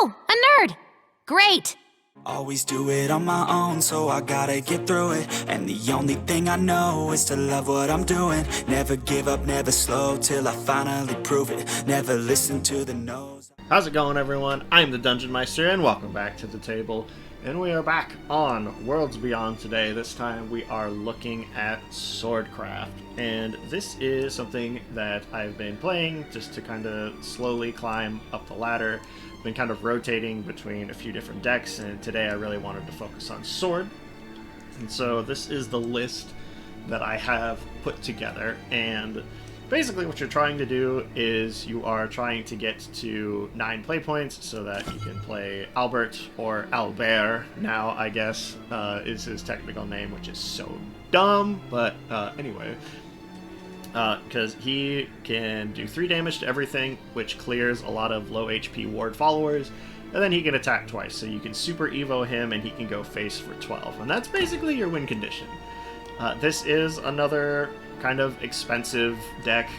Oh, a nerd! Great! Always do it on my own, so I gotta get through it. And the only thing I know is to love what I'm doing. Never give up, never slow, till I finally prove it. Never listen to the no's. How's it going, everyone? I'm the Dungeon Meister, and welcome back to the table. And we are back on Worlds Beyond today. This time we are looking at Swordcraft. And this is something that I've been playing just to kind of slowly climb up the ladder. Been kind of rotating between a few different decks, and today I really wanted to focus on Sword. And so this is the list that I have put together, and basically what you're trying to do is you are trying to get to 9 play points so that you can play Albert, or Albert now, I guess, is his technical name, which is so dumb, but anyway. Because he can do 3 damage to everything, which clears a lot of low HP ward followers, and then he can attack twice, so you can super evo him and he can go face for 12, and that's basically your win condition. This is another kind of expensive deck,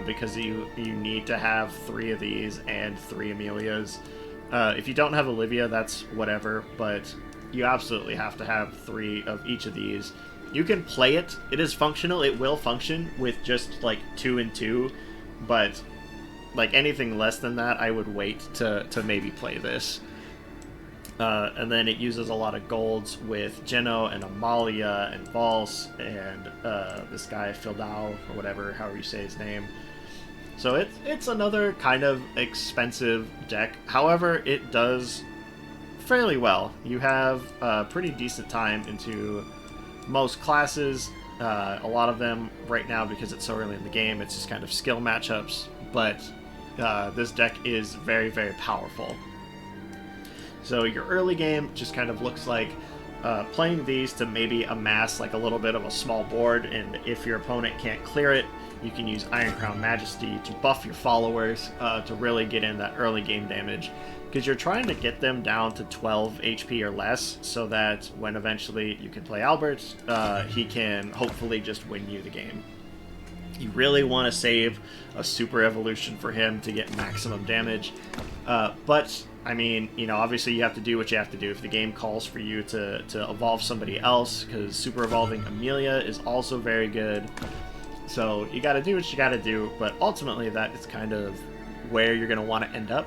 because you need to have 3 of these and 3 Amelias. If you don't have Olivia, that's whatever, but you absolutely have to have 3 of each of these. You can play it. It is functional. It will function with just like 2 and 2, but like anything less than that, I would wait to maybe play this. And then it uses a lot of golds with Geno and Amalia and Valse and this guy Fildau or whatever, however you say his name. So it's another kind of expensive deck. However, it does fairly well. You have a pretty decent time into most classes. A lot of them right now, because it's so early in the game, it's just kind of skill matchups, but this deck is very, very powerful. So your early game just kind of looks like playing these to maybe amass like a little bit of a small board, and if your opponent can't clear it, you can use Iron Crown Majesty to buff your followers to really get in that early game damage, because you're trying to get them down to 12 HP or less, so that when eventually you can play Albert, he can hopefully just win you the game. You really want to save a super evolution for him to get maximum damage, but I mean, you know, obviously you have to do what you have to do. If the game calls for you to evolve somebody else, because super evolving Amelia is also very good, so you got to do what you got to do, but ultimately that is kind of where you're going to want to end up.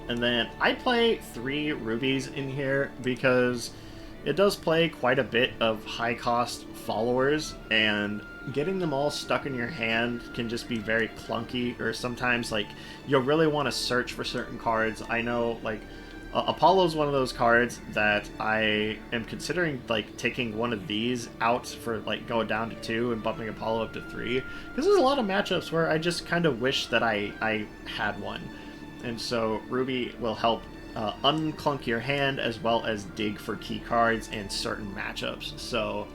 And then I play 3 rubies in here because it does play quite a bit of high cost followers, and getting them all stuck in your hand can just be very clunky, or sometimes like you'll really want to search for certain cards. I know like Apollo's one of those cards that I am considering like taking one of these out for like going down to 2 and bumping Apollo up to 3, because there's a lot of matchups where I just kind of wish that I had one. And so Ruby will help unclunk your hand as well as dig for key cards and certain matchups. So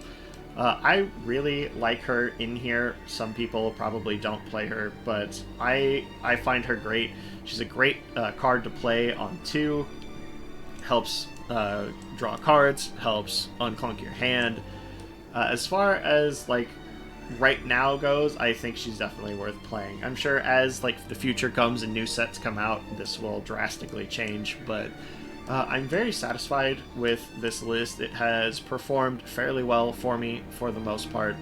I really like her in here. Some people probably don't play her, but I find her great. She's a great card to play on 2. Helps draw cards, helps unclunk your hand. As far as like right now goes, I think she's definitely worth playing. I'm sure as like the future comes and new sets come out, this will drastically change, but I'm very satisfied with this list. It has performed fairly well for me for the most part,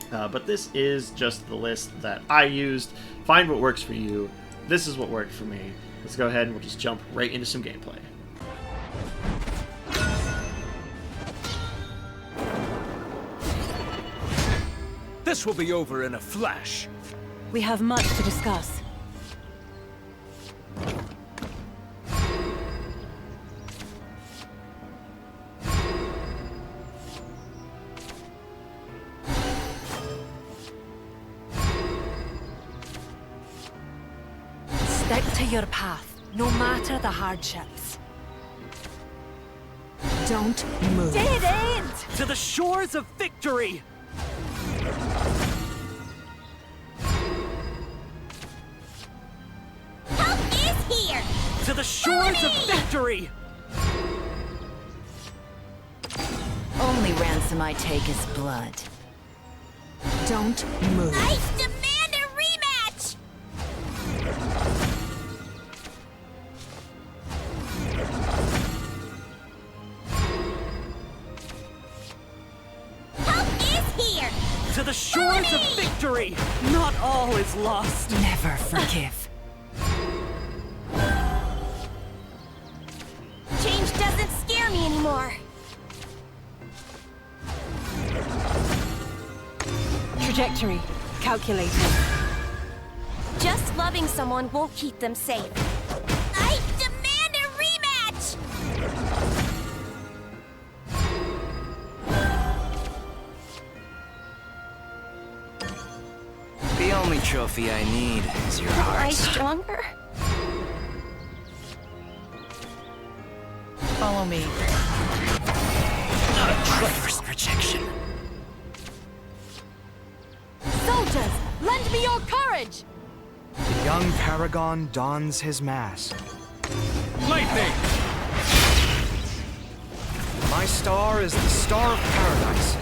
but this is just the list that I used. Find what works for you. This is what worked for me. Let's go ahead and we'll just jump right into some gameplay. This will be over in a flash. We have much to discuss. Stick to your path, no matter the hardships. Don't move. Dead end! To the shores of victory! Help is here! To the shores of victory! Only ransom I take is blood. Don't move. I demand a rematch! shores of victory! Not all is lost! Never forgive. Change doesn't scare me anymore. Trajectory calculated. Just loving someone won't keep them safe. I demand a rematch! The only trophy I need is your Am I heart. stronger? Follow me. My first rejection. Soldiers, lend me your courage! The young paragon dons his mask. Lightning! My star is the star of paradise.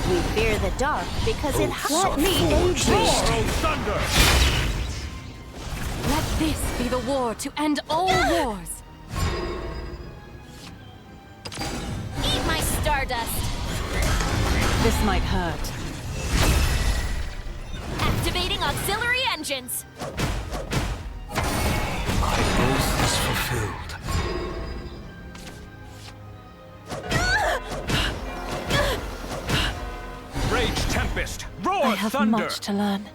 We fear the dark because it let me aid you. Roar, O thunder! Let this be the war to end all wars. Eat my stardust. This might hurt. Activating auxiliary engines. My oath is fulfilled. Rage Tempest! Roar, I have thunder! much to learn.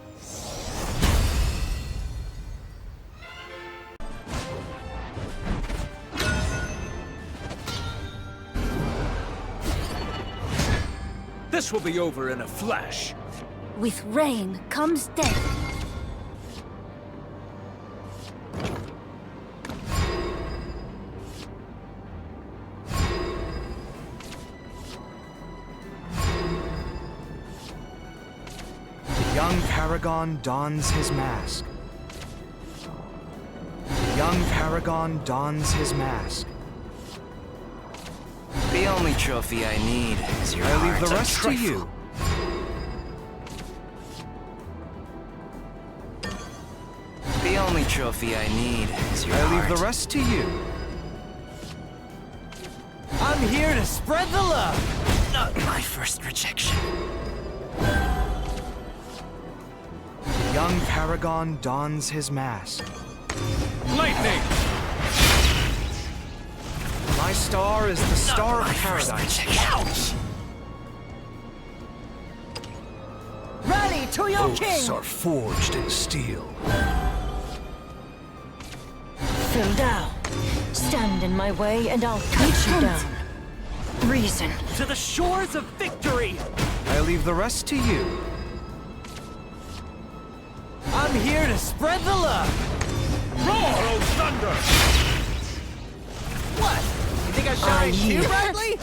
This will be over in a flash. With rain comes death. The young paragon dons his mask. The young paragon dons his mask. The only trophy I need is your I heart. leave the A rest to trifle. you. The only trophy I need is your I heart. leave the rest to you. I'm here to spread the love. Not my first rejection. The young paragon dons his mask. Lightning! My star is the star of My first paradise. rejection. Ouch! Rally to your king! Are forged in steel. Fill down. Stand in my way and I'll cut you down. Reason. To the shores of victory! I leave the rest to you. I'm here to spread the love. Roar, O thunder! What? You think I shot at you, Bradley?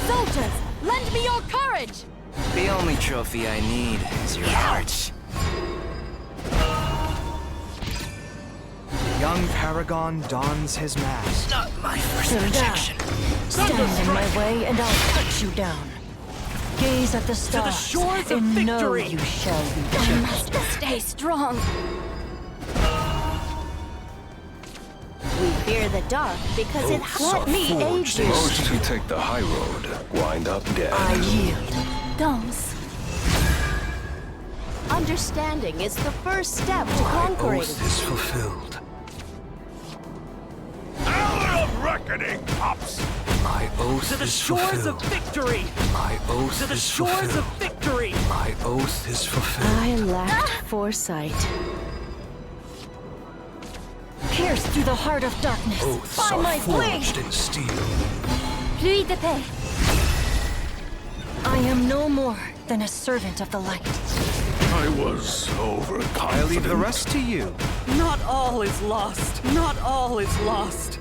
Soldiers, lend me your courage! The only trophy I need is your heart. The young paragon dons his mask. Not my first Fill down. rejection. Stand in my way and I'll cut you down. Gaze at the stars shores of and know victory. you shall be I judged. must stay strong. We fear the dark because it let me aid you. Most who take the high road wind up dead. I yield. Gums. Understanding is the first step to conquering. is fulfilled. Hour of reckoning, Pops! My oath To the is shores of fulfilled. victory! My oath To the is shores fulfilled. of victory! My oath is fulfilled. I lacked foresight. Pierce through the heart of darkness. Oaths By are my blade! forged in steel. Pluie de paix. I am no more than a servant of the light. I was overconfident. I leave the rest to you. Not all is lost! Not all is lost!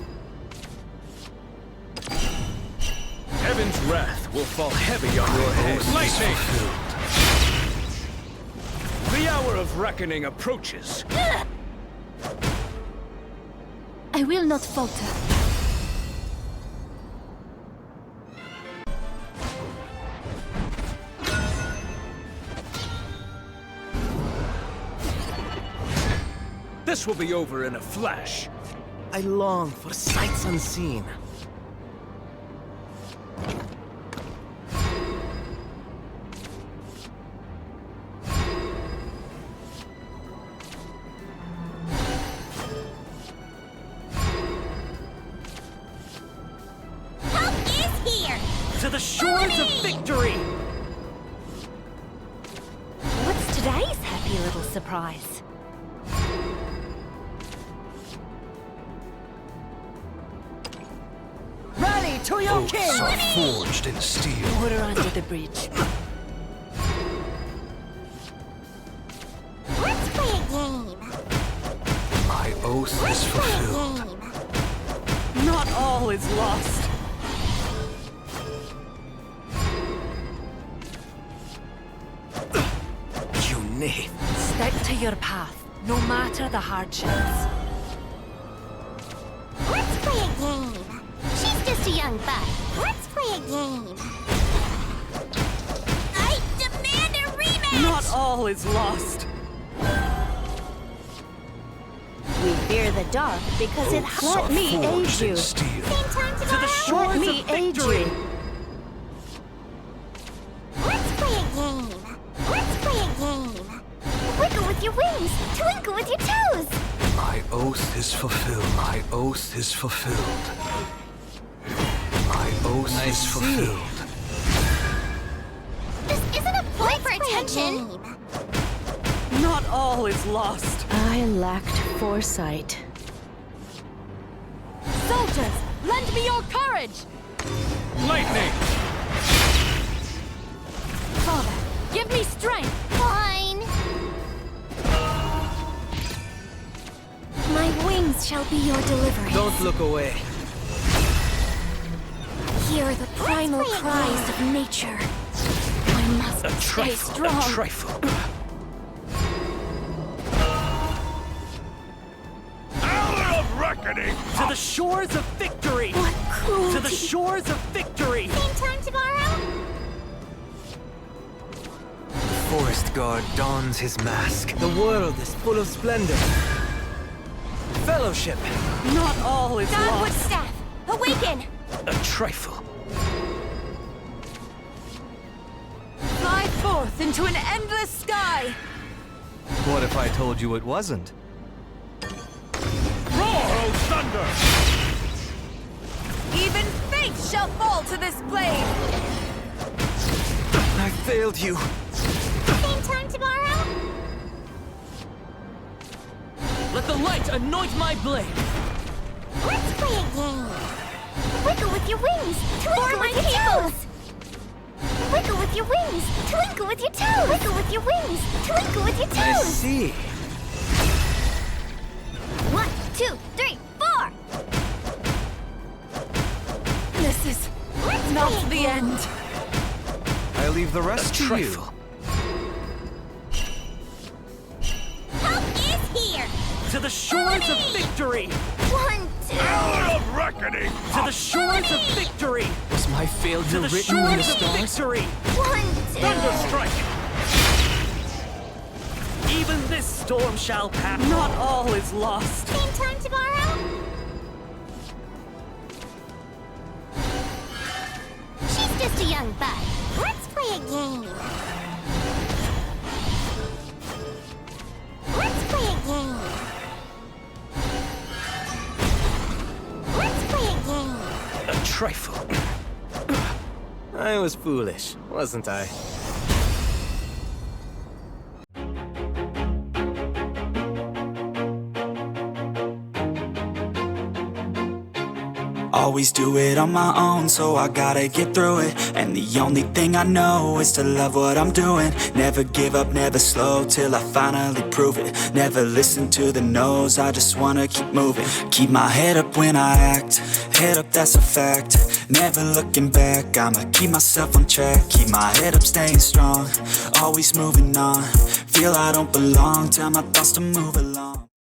Heaven's wrath will fall heavy on your head. Lightning! The hour of reckoning approaches. I will not falter. This will be over in a flash. I long for sights unseen. Help is here! To the shores of victory! What's today's happy little surprise? Rally to your Oaths king! are forged in steel. Water under the bridge. Let's play a game. My oath is fulfilled. Not all is lost. You knave. Stick to your path, no matter the hardships. Let's play a game. She's just a young bud. Let's play a game. I demand a rematch! Not all is lost. We fear the dark because it Oaths Let are me aid forged you. in steel. Same time To the tomorrow? shores Let me of aid victory! you. Let's play a game. Let's play a game. Wiggle with your wings. Twinkle with your toes. My oath is fulfilled. My oath is fulfilled. My oath I is see. fulfilled. This isn't a play for attention. Not all is lost. I lacked foresight. Soldiers, lend me your courage. Lightning! Father, give me strength. Fine. My wings shall be your deliverance. Don't look away. Hear the primal cries of nature. I must A stay trifle. strong. A trifle. Hour of reckoning! To the shores of victory! What cruelty. To the shores of victory! Same time tomorrow? Forest guard dons his mask. The world is full of splendor. Fellowship. Not all is Godwood lost. staff, awaken. A trifle. Fly forth into an endless sky! What if I told you it wasn't? Roar, O thunder! Even fate shall fall to this blade! I failed you. Same time tomorrow? Let the light anoint my blade. Let's play a game. Wiggle with your wings. Twinkle with your toes. Wiggle with your wings. Twinkle with your toes. Wiggle with your wings. Twinkle with your I toes. see. 1, 2, 3, 4. This is Let's not play a the game. end. I leave the rest A to you. trifle. Help is here. To the shores of victory! 1, 2. Hour of reckoning! To the shores of victory! Was my failure To the written in the shores of stars? victory! 1, 2. Thunderstrike! Even this storm shall pass. Not all is lost. Same time tomorrow? She's just a young bud. Let's play a game. Let's play a game. Let's play a game. A trifle. I was foolish, wasn't I? Always do it on my own, so I gotta get through it. And the only thing I know is to love what I'm doing. Never give up, never slow, till I finally prove it. Never listen to the no's, I just wanna keep moving. Keep my head up when I act, head up, that's a fact. Never looking back, I'ma keep myself on track. Keep my head up, staying strong, always moving on. Feel I don't belong, tell my thoughts to move along.